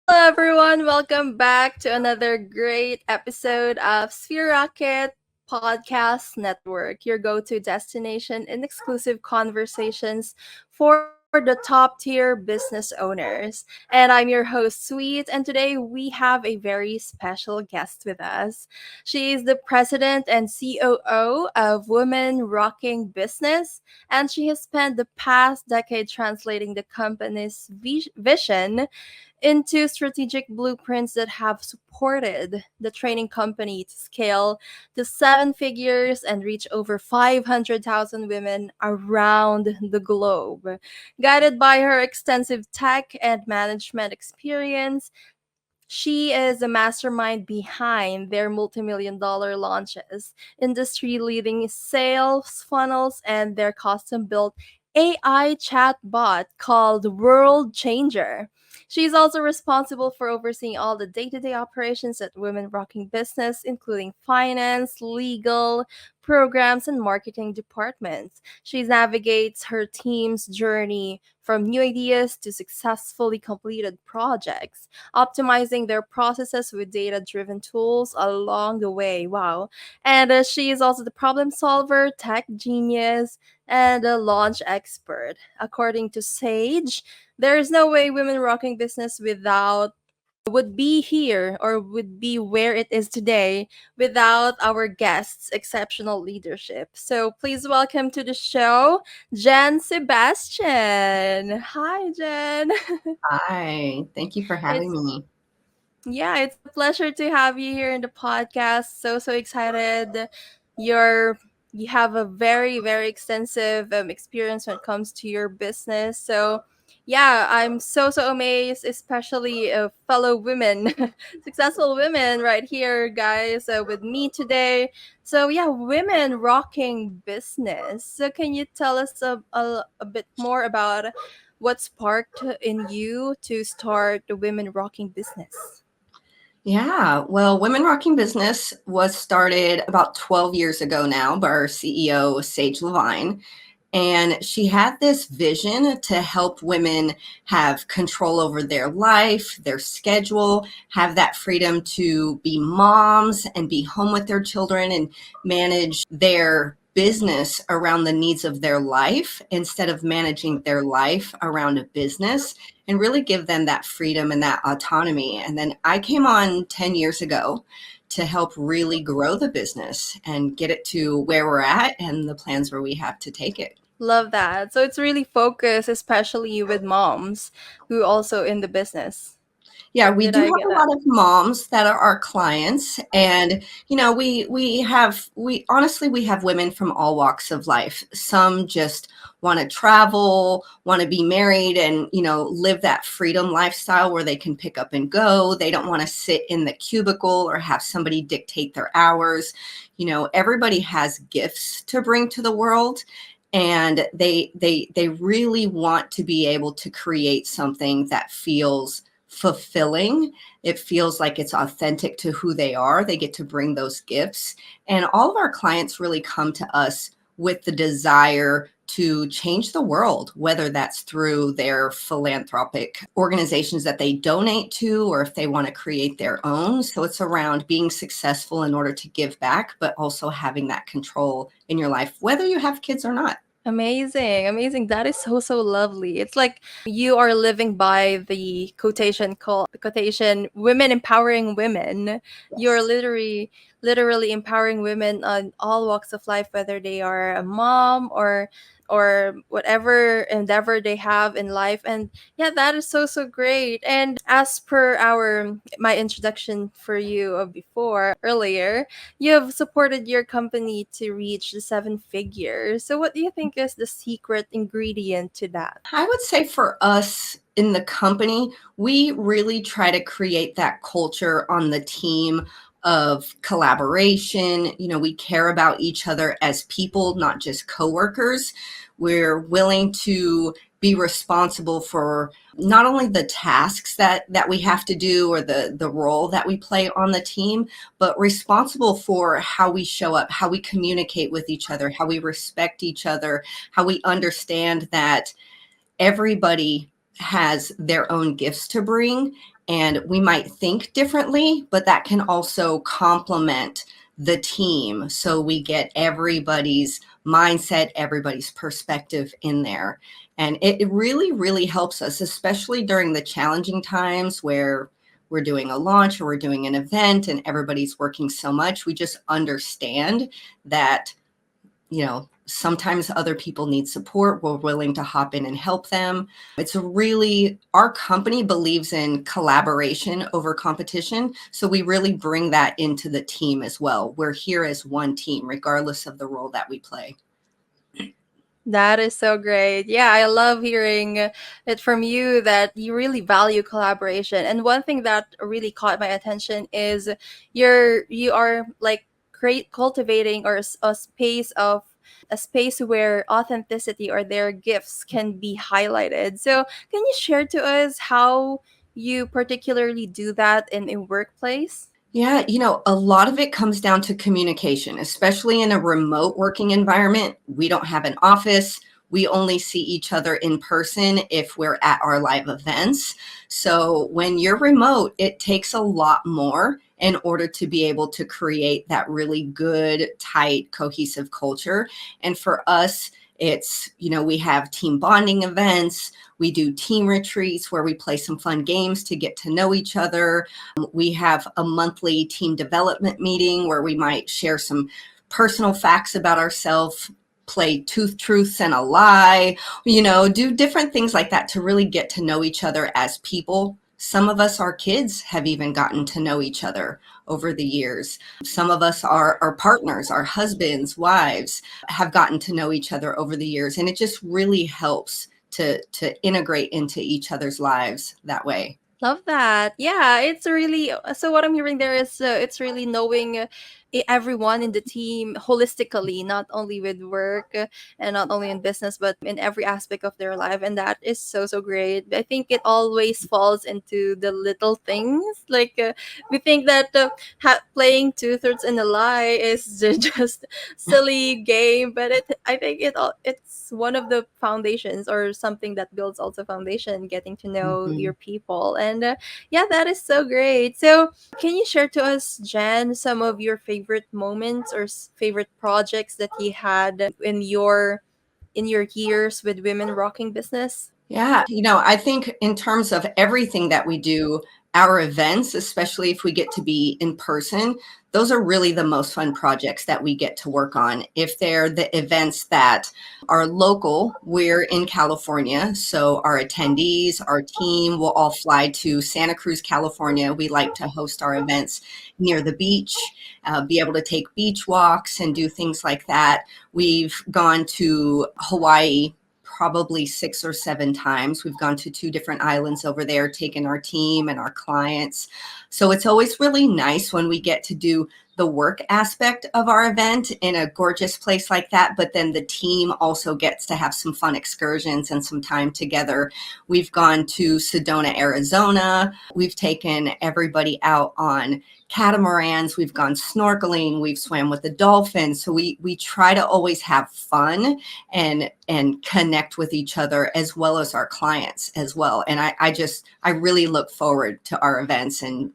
Hello, everyone. Welcome back to another great episode of Sphere Rocket Podcast Network, your go to destination in exclusive conversations for the top tier business owners. And I'm your host, Sweet, and today we have a very special guest with us. She is the president and COO of Women Rocking Business, and she has spent the past decade translating the company's vision into strategic blueprints that have supported the training company to scale to seven figures and reach over 500,000 women around the globe. Guided by her extensive tech and management experience, she is the mastermind behind their multi-million dollar launches, industry leading sales funnels, and their custom built AI chatbot called World Changer. She's also responsible for overseeing all the day to day operations at Women Rocking Business, including finance, legal, programs, and marketing departments. She navigates her team's journey from new ideas to successfully completed projects, optimizing their processes with data driven tools along the way. Wow. And she is also the problem solver, tech genius, and a launch expert. According to Sage, there is no way women rocking business without would be here or would be where it is today without our guests' exceptional leadership. So please welcome to the show, Jen Sebastian. Hi, Jen. Hi, thank you for having it's me. Yeah, it's a pleasure to have you here in the podcast. So excited. You're you have a very extensive experience when it comes to your business. So yeah, I'm so amazed, especially fellow women, successful women right here, guys, with me today. So yeah, women rocking business. So can you tell us a bit more about what sparked in you to start the women rocking business? Yeah, well, Women Rocking Business was started about 12 years ago now by our CEO, Sage Levine. And she had this vision to help women have control over their life, their schedule, have that freedom to be moms and be home with their children and manage their business around the needs of their life instead of managing their life around a business, and really give them that freedom and that autonomy. And then I came on 10 years ago to help really grow the business and get it to where we're at and the plans where we have to take it. Love that. So it's really focused, especially with moms who also in the business. Yeah, we Did do I have get a that? lot of moms that are our clients, and we honestly we have women from all walks of life. Some just want to travel, want to be married and, live that freedom lifestyle where they can pick up and go. They don't want to sit in the cubicle or have somebody dictate their hours. Everybody has gifts to bring to the world, and they really want to be able to create something that feels fulfilling. It feels like it's authentic to who they are. They get to bring those gifts. And all of our clients really come to us with the desire to change the world, whether that's through their philanthropic organizations that they donate to, or if they want to create their own. So it's around being successful in order to give back, but also having that control in your life, whether you have kids or not. Amazing. That is so lovely. It's like you are living by the quotation women empowering women. You're Yes. literally empowering women on all walks of life, whether they are a mom or whatever endeavor they have in life. And yeah, that is so great. And as per our my introduction for you of before earlier, you have supported your company to reach the seven figures. So, what do you think is the secret ingredient to that? I would say for us in the company, we really try to create that culture on the team of collaboration. We care about each other as people, not just coworkers. We're willing to be responsible for not only the tasks that we have to do or the role that we play on the team, but responsible for how we show up, how we communicate with each other, how we respect each other, how we understand that everybody has their own gifts to bring, and we might think differently, but that can also complement the team. So we get everybody's mindset, everybody's perspective in there. And it really, really helps us, especially during the challenging times where we're doing a launch or we're doing an event and everybody's working so much. We just understand that, sometimes other people need support. We're willing to hop in and help them. It's really, our company believes in collaboration over competition. So we really bring that into the team as well. We're here as one team, regardless of the role that we play. That is so great. Yeah, I love hearing it from you that you really value collaboration. And one thing that really caught my attention is you are like create cultivating or a space where authenticity or their gifts can be highlighted. So, can you share to us how you particularly do that in a workplace? Yeah, a lot of it comes down to communication, especially in a remote working environment. We don't have an office. We only see each other in person if we're at our live events. So when you're remote, it takes a lot more in order to be able to create that really good, tight, cohesive culture. And for us, it's, we have team bonding events. We do team retreats where we play some fun games to get to know each other. We have a monthly team development meeting where we might share some personal facts about ourselves, play tooth, truths, and a lie, do different things like that to really get to know each other as people. Some of us, our kids, have even gotten to know each other over the years. Some of us, our partners, our husbands, wives, have gotten to know each other over the years. And it just really helps to integrate into each other's lives that way. Love that. Yeah, it's really so what I'm hearing there is it's really knowing everyone in the team holistically, not only with work and not only in business, but in every aspect of their life. And that is so great. I think it always falls into the little things. Like we think that playing two thirds in a lie is just silly game, but I think it's one of the foundations or something that builds also foundation, getting to know Mhm. your people. And yeah, that is so great. So can you share to us, Jen, some of your favorite moments or favorite projects that you had in your years with women rocking business? Yeah, I think in terms of everything that we do, our events, especially if we get to be in person, those are really the most fun projects that we get to work on. If they're the events that are local, we're in California. So our attendees, our team will all fly to Santa Cruz, California. We like to host our events near the beach, be able to take beach walks and do things like that. We've gone to Hawaii probably 6 or 7 times. We've gone to 2 different islands over there, taken our team and our clients. So it's always really nice when we get to do the work aspect of our event in a gorgeous place like that, but then the team also gets to have some fun excursions and some time together. We've gone to Sedona, Arizona. We've taken everybody out on catamarans. We've gone snorkeling. We've swam with the dolphins. So we try to always have fun and connect with each other as well as our clients as well. And I really look forward to our events and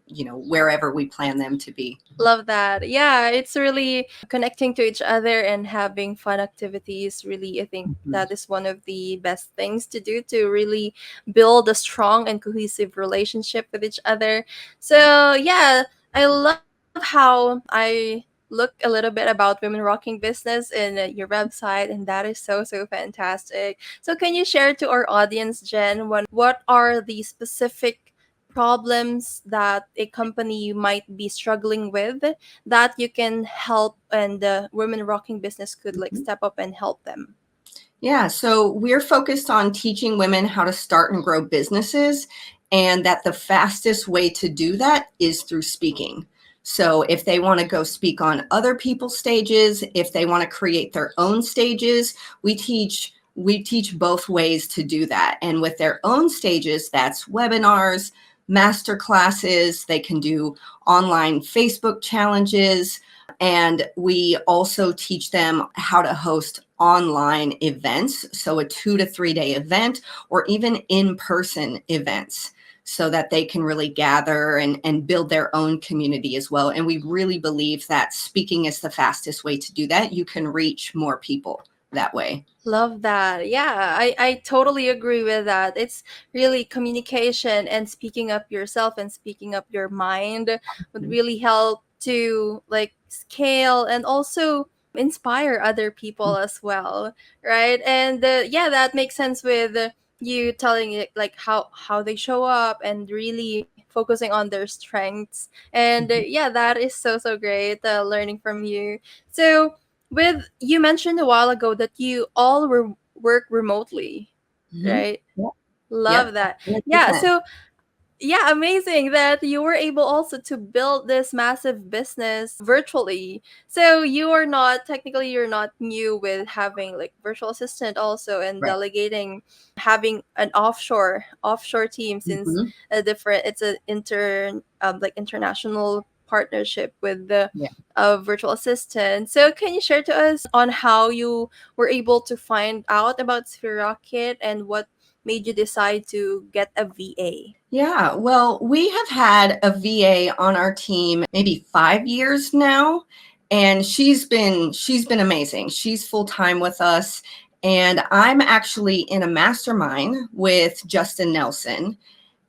wherever we plan them to be. Love that. Yeah, it's really connecting to each other and having fun activities. Really, I think Mhm. that is one of the best things to do to really build a strong and cohesive relationship with each other. So, yeah, I love how I look a little bit about women rocking business in your website, and that is so fantastic. So, can you share to our audience, Jen, what are the specific problems that a company might be struggling with that you can help and the women rocking business could like Mhm. step up and help them? Yeah, so we're focused on teaching women how to start and grow businesses, and that the fastest way to do that is through speaking. So if they want to go speak on other people's stages, if they want to create their own stages, we teach both ways to do that. And with their own stages, that's webinars, master classes, they can do online Facebook challenges, And we also teach them how to host online events. So a 2 to 3 day event, or even in-person events, so that they can really gather and build their own community as well. And we really believe that speaking is the fastest way to do that. You can reach more people that way. Love that. Yeah, I totally agree with that. It's really communication and speaking up yourself and speaking up your mind would really help to like scale and also inspire other people as well, right? And yeah, that makes sense with you telling it like how they show up and really focusing on their strengths. And yeah, that is so great learning from you. So with you mentioned a while ago that you all work remotely, Mm-hmm. right? Yep. Love Yep. that. Yeah, 100%. so yeah, amazing that you were able also to build this massive business virtually. So you are not technically you're not new with having like virtual assistant also and Right. delegating having an offshore team since Mm-hmm. a different it's a like international partnership with the Yeah. virtual assistant. So can you share to us on how you were able to find out about Sphere Rocket and what made you decide to get a VA? Yeah, well, we have had a VA on our team maybe 5 years now, and she's been amazing. She's full time with us, and I'm actually in a mastermind with Justin Nelson,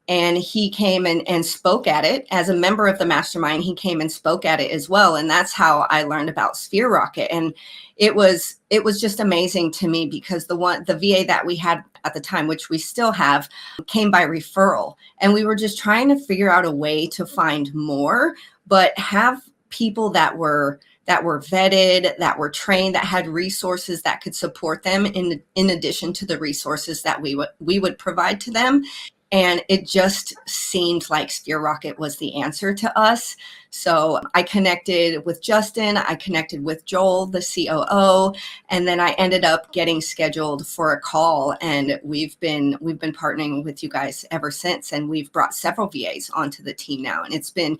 and he came and spoke at it as a member of the mastermind. He came and spoke at it as well, and that's how I learned about Sphere Rocket. And it was just amazing to me because the VA that we had at the time, which we still have, came by referral, and we were just trying to figure out a way to find more, but have people that were vetted, that were trained, that had resources that could support them in addition to the resources that we would provide to them. And it just seemed like Sphere Rocket was the answer to us. So I connected with Justin, I connected with Joel, the COO, and then I ended up getting scheduled for a call. And we've been partnering with you guys ever since. And we've brought several VAs onto the team now. And it's been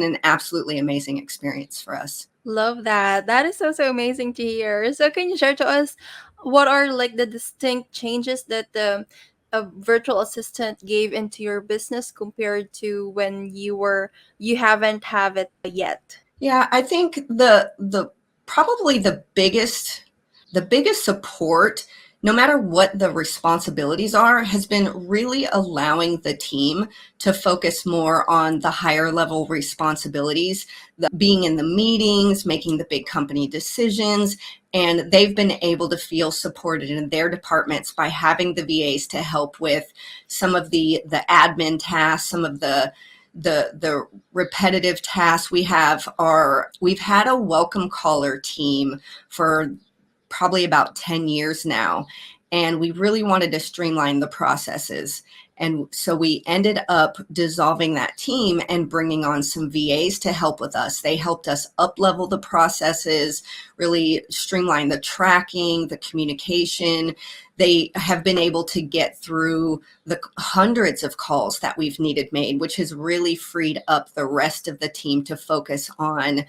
an absolutely amazing experience for us. Love that. That is so amazing to hear. So can you share to us what are like the distinct changes that the a virtual assistant gave into your business compared to when you haven't have it yet? Yeah, I think the probably the biggest support, no matter what the responsibilities are, has been really allowing the team to focus more on the higher level responsibilities, being in the meetings, making the big company decisions, and they've been able to feel supported in their departments by having the VAs to help with some of the admin tasks, some of the repetitive tasks. We've had a welcome caller team for probably about 10 years now, and we really wanted to streamline the processes. And so we ended up dissolving that team and bringing on some VAs to help with us. They helped us up level the processes, really streamline the tracking, the communication. They have been able to get through the hundreds of calls that we've needed made, which has really freed up the rest of the team to focus on,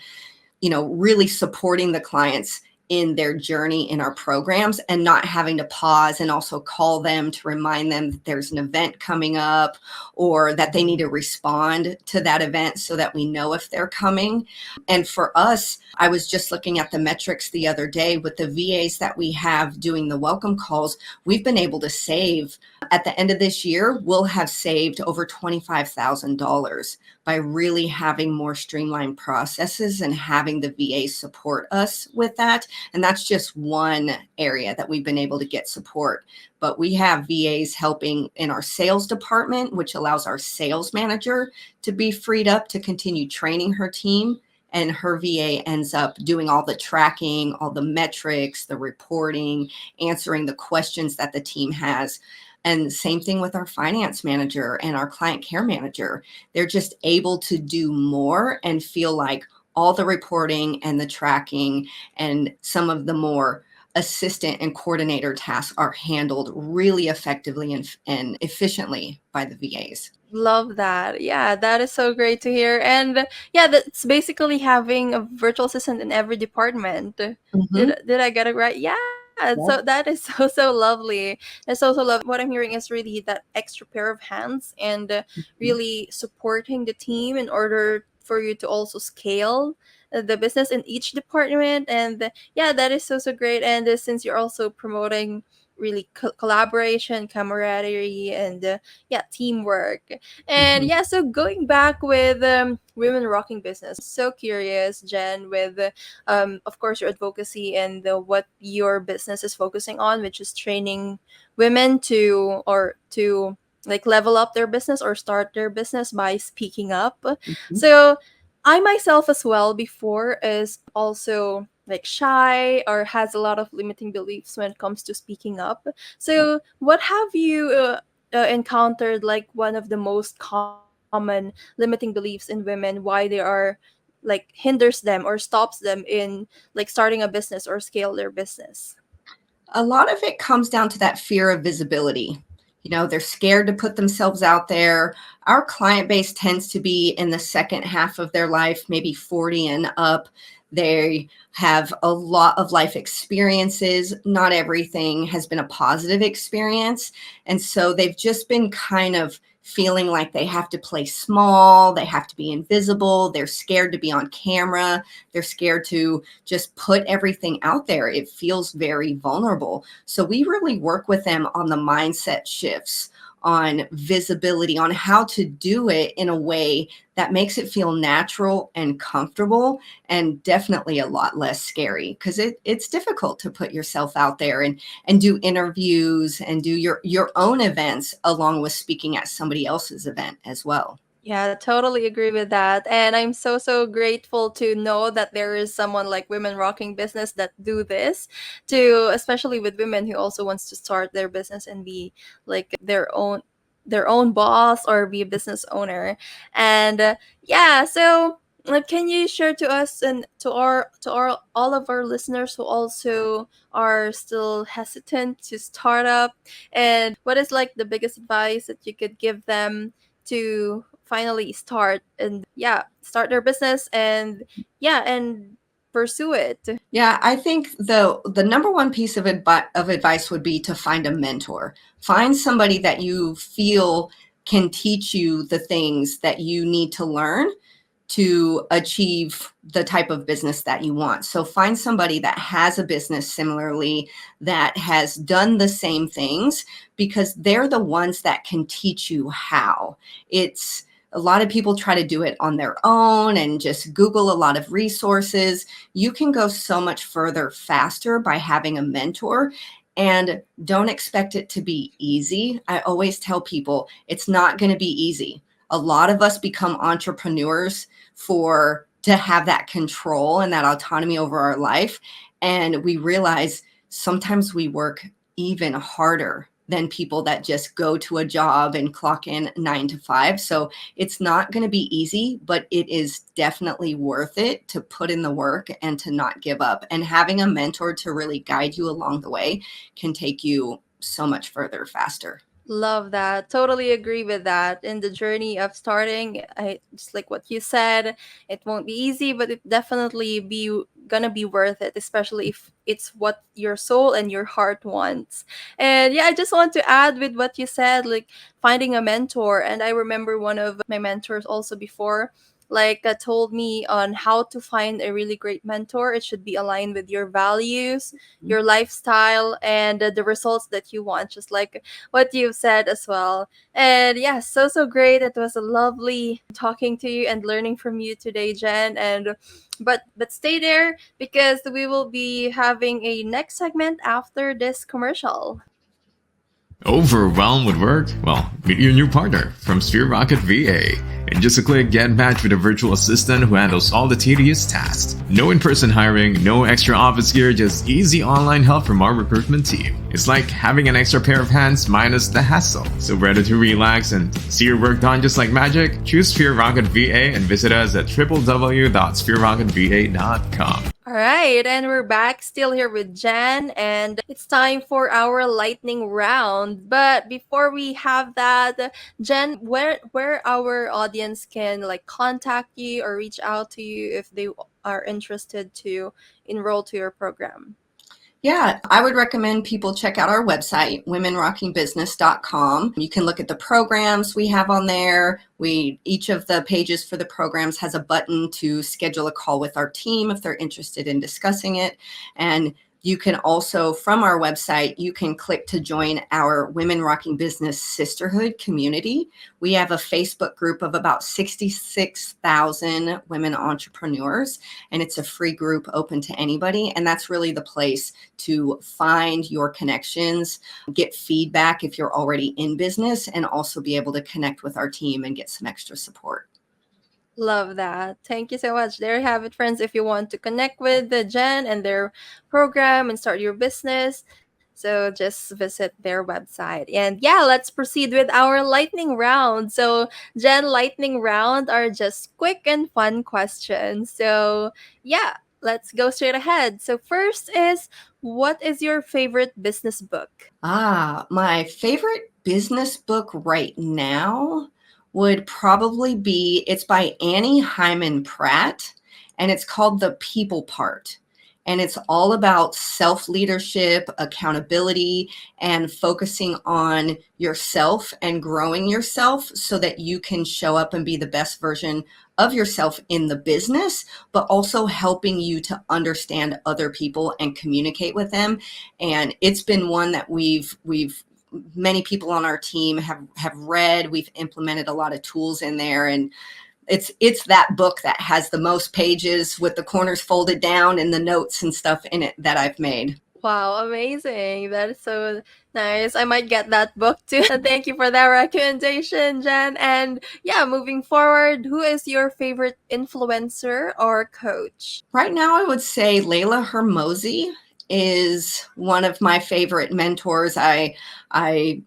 really supporting the clients in their journey in our programs and not having to pause and also call them to remind them that there's an event coming up or that they need to respond to that event so that we know if they're coming. And for us, I was just looking at the metrics the other day with the VAs that we have doing the welcome calls. We've been able to save, at the end of this year, we'll have saved over $25,000 by really having more streamlined processes and having the VA support us with that. And that's just one area that we've been able to get support. But we have VAs helping in our sales department, which allows our sales manager to be freed up to continue training her team. And her VA ends up doing all the tracking, all the metrics, the reporting, answering the questions that the team has. And same thing with our finance manager and our client care manager. They're just able to do more and feel like all the reporting and the tracking and some of the more assistant and coordinator tasks are handled really effectively and efficiently by the VAs. Love that. Yeah, that is so great to hear. And yeah, that's basically having a virtual assistant in every department. Did I get it right? Yeah. So Yeah. that is so lovely. It's so lovely. What I'm hearing is really that extra pair of hands and really supporting the team in order for you to also scale the business in each department. And yeah, that is so great. And since you're also promoting really collaboration, camaraderie, and yeah, teamwork. And Mhm. yeah, so going back with women rocking business, I'm so curious, Jen, with of course your advocacy and what your business is focusing on, which is training women to like level up their business or start their business by speaking up. Mhm. So I myself as well before is also like shy or has a lot of limiting beliefs when it comes to speaking up. So what have you encountered like one of the most common limiting beliefs in women, why they are like hinders them or stops them in like starting a business or scale their business? A lot of it comes down to that fear of visibility. They're scared to put themselves out there. Our client base tends to be in the second half of their life, maybe 40 and up. They have a lot of life experiences. Not everything has been a positive experience. And so they've just been kind of feeling like they have to play small, they have to be invisible, they're scared to be on camera, they're scared to just put everything out there. It feels very vulnerable. So we really work with them on the mindset shifts, on visibility, on how to do it in a way that makes it feel natural and comfortable, and definitely a lot less scary, because it's difficult to put yourself out there and do interviews and do your own events along with speaking at somebody else's event as well. Yeah, totally agree with that. And I'm so grateful to know that there is someone like Women Rocking Business that do this to, especially with women who also wants to start their business and be like their own boss or be a business owner. And yeah, so like can you share to us and to our all of our listeners who also are still hesitant to start up, and what is like the biggest advice that you could give them to finally start and yeah, start their business and yeah, and pursue it? Yeah, I think the number one piece of advice would be to find a mentor. Find somebody that you feel can teach you the things that you need to learn to achieve the type of business that you want. So find somebody that has a business similarly, that has done the same things, because they're the ones that can teach you how. It's a lot of people try to do it on their own and just Google a lot of resources. You can go so much further faster by having a mentor. And don't expect it to be easy. I always tell people it's not going to be easy. A lot of us become entrepreneurs to have that control and that autonomy over our life. And we realize sometimes we work even harder than people that just go to a job and clock in 9 to 5. So it's not going to be easy, but it is definitely worth it to put in the work and to not give up. And having a mentor to really guide you along the way can take you so much further faster. Love that. Totally agree with that. In the journey of starting, I just like what you said, it won't be easy, but it definitely be gonna be worth it, especially if it's what your soul and your heart wants. And yeah, I just want to add with what you said, like finding a mentor. And I remember one of my mentors also before like told me on how to find a really great mentor. It should be aligned with your values, your lifestyle, and the results that you want, just like what you've said as well. And yeah, so great. It was a lovely talking to you and learning from you today, Jen. And but stay there because we will be having a next segment after this commercial. Overwhelmed with work? Well, meet your new partner from Sphere Rocket VA. In just a click, get matched with a virtual assistant who handles all the tedious tasks. No in-person hiring, no extra office gear, just easy online help from our recruitment team. It's like having an extra pair of hands minus the hassle. So ready to relax and see your work done just like magic? Choose Sphere Rocket VA and visit us at www.sphererocketva.com. All right, and we're back still here with Jen, and it's time for our lightning round. But before we have that, Jen, where our audience can like contact you or reach out to you if they are interested to enroll to your program? Yeah, I would recommend people check out our website, womenrockingbusiness.com. You can look at the programs we have on there. Each of the pages for the programs has a button to schedule a call with our team if they're interested in discussing it. And you can also, from our website, you can click to join our Women Rocking Business Sisterhood community. We have a Facebook group of about 66,000 women entrepreneurs, and it's a free group open to anybody. And that's really the place to find your connections, get feedback if you're already in business, and also be able to connect with our team and get some extra support. Love that. Thank you so much. There you have it, friends. If you want to connect with the Jen and their program and start your business, so just visit their website. And yeah, let's proceed with our lightning round. So, Jen, lightning round are just quick and fun questions. So, yeah, let's go straight ahead. So, first is, what is your favorite business book? My favorite business book right now would probably be, it's by Annie Hyman Pratt, and it's called The People Part. And it's all about self-leadership, accountability, and focusing on yourself and growing yourself so that you can show up and be the best version of yourself in the business, but also helping you to understand other people and communicate with them. And it's been one that we've many people on our team have read. We've implemented a lot of tools in there, and it's that book that has the most pages with the corners folded down and the notes and stuff in it that I've made. Wow, amazing. That is so nice. I might get that book too. Thank you for that recommendation, Jen. And yeah, moving forward, who is your favorite influencer or coach? Right now, I would say Layla Hermosi is one of my favorite mentors. I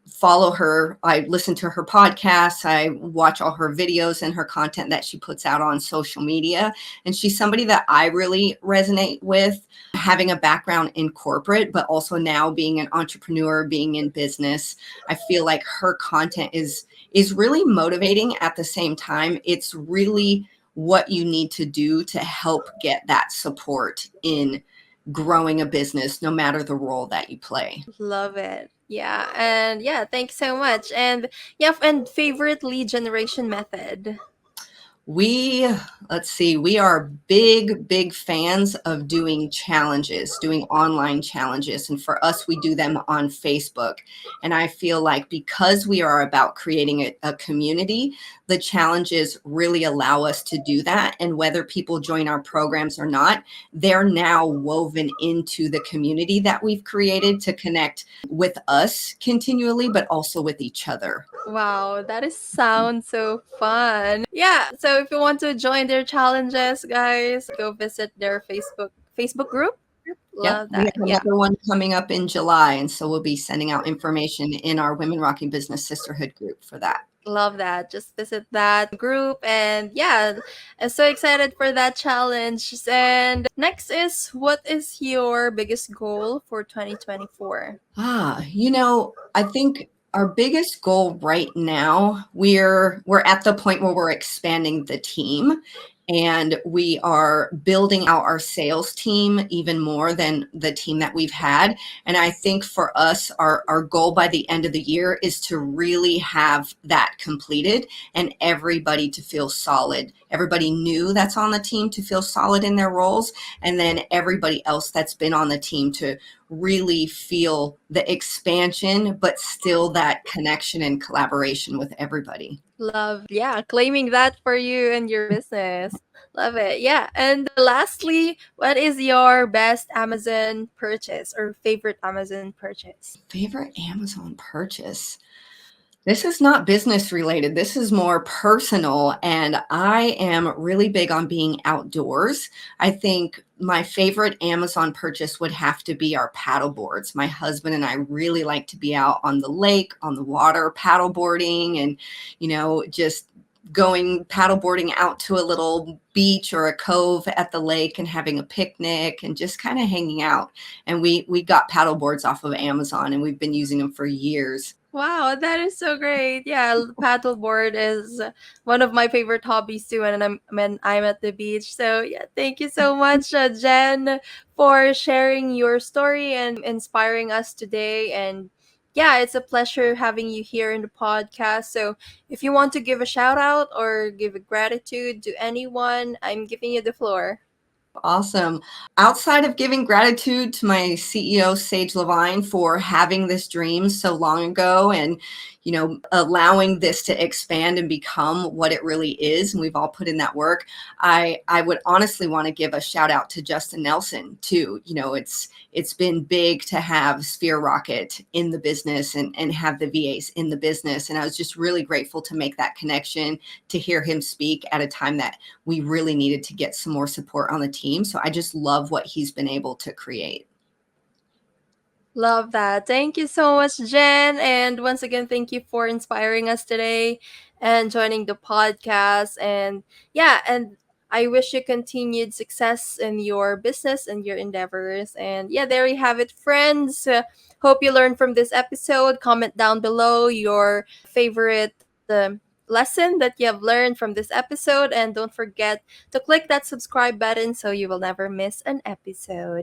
follow her. I listen to her podcasts. I watch all her videos and her content that she puts out on social media. And she's somebody that I really resonate with, having a background in corporate, but also now being an entrepreneur, being in business. I feel like her content is really motivating at the same time. It's really what you need to do to help get that support in growing a business, no matter the role that you play. Love it. Yeah. And yeah, thanks so much. And yeah, and favorite lead generation method. We, let's see, we are big fans of doing challenges, doing online challenges. And for us, we do them on Facebook. And I feel like because we are about creating a community, the challenges really allow us to do that. And whether people join our programs or not, they're now woven into the community that we've created to connect with us continually, but also with each other. Wow, that is sounds so fun. Yeah, so if you want to join their challenges, guys, go visit their Facebook group. Yep, Love we that. have Yeah. another one coming up in July, and so we'll be sending out information in our Women Rocking Business Sisterhood group for that. Love that. Just visit that group. And yeah, I'm so excited for that challenge. And next is, what is your biggest goal for 2024? I think our biggest goal right now, we're at the point where we're expanding the team, and we are building out our sales team even more than the team that we've had. And I think for us, our goal by the end of the year is to really have that completed and everybody to feel solid. Everybody new that's on the team to feel solid in their roles, and then everybody else that's been on the team to really feel the expansion, but still that connection and collaboration with everybody. Love, yeah, claiming that for you and your business. Love it. Yeah. And lastly, what is your best Amazon purchase or favorite Amazon purchase? Favorite Amazon purchase? This is not business related. This is more personal. And I am really big on being outdoors. I think my favorite Amazon purchase would have to be our paddle boards. My husband and I really like to be out on the lake, on the water, paddle boarding, and, just going paddleboarding out to a little beach or a cove at the lake and having a picnic and just kind of hanging out. And we got paddle boards off of Amazon, and we've been using them for years. Wow, that is so great. Yeah, paddleboard is one of my favorite hobbies too when I'm at the beach. So, yeah, thank you so much, Jen, for sharing your story and inspiring us today. And yeah, it's a pleasure having you here in the podcast. So, if you want to give a shout out or give a gratitude to anyone, I'm giving you the floor. Awesome. Outside of giving gratitude to my CEO, Sage Levine, for having this dream so long ago and, allowing this to expand and become what it really is, and we've all put in that work, I would honestly want to give a shout out to Justin Nelson too. It's been big to have Sphere Rocket in the business and have the VAs in the business. And I was just really grateful to make that connection, to hear him speak at a time that we really needed to get some more support on the team. So I just love what he's been able to create. Love that. Thank you so much, Jen. And once again, thank you for inspiring us today and joining the podcast. And yeah, and I wish you continued success in your business and your endeavors. And yeah, there you have it, friends. Hope you learned from this episode. Comment down below your favorite lesson that you have learned from this episode. And don't forget to click that subscribe button so you will never miss an episode.